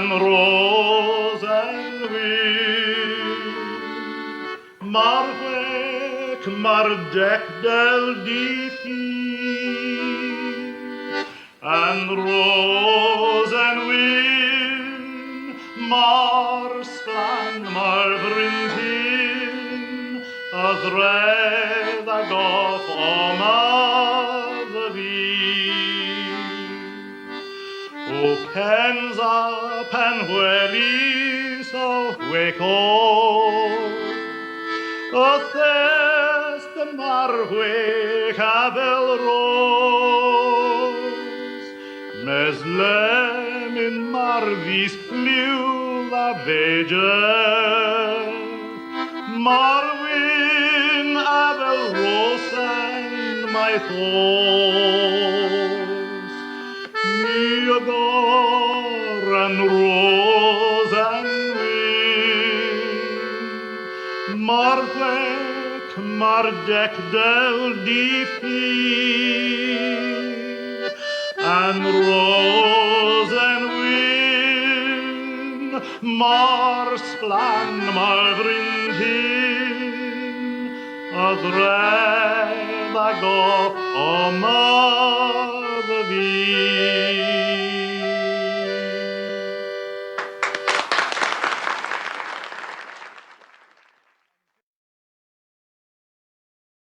en rozenwind. Maar weg, maar dek del die fiet. En rozenwind, maar slan, maar vriendin, het red a gof om de wind. O Kenza Penhuelis o Hueco, o Thest Marhue Cabel Rose, Mes lem in Marvis flew la Veger, Marwin Abel Rose and my thoughts, Miodor and Rose and Wind, Marwek, Mardek del Diffie, and Rose and Wind, Marsplan, Marvrintin, a dred a gof o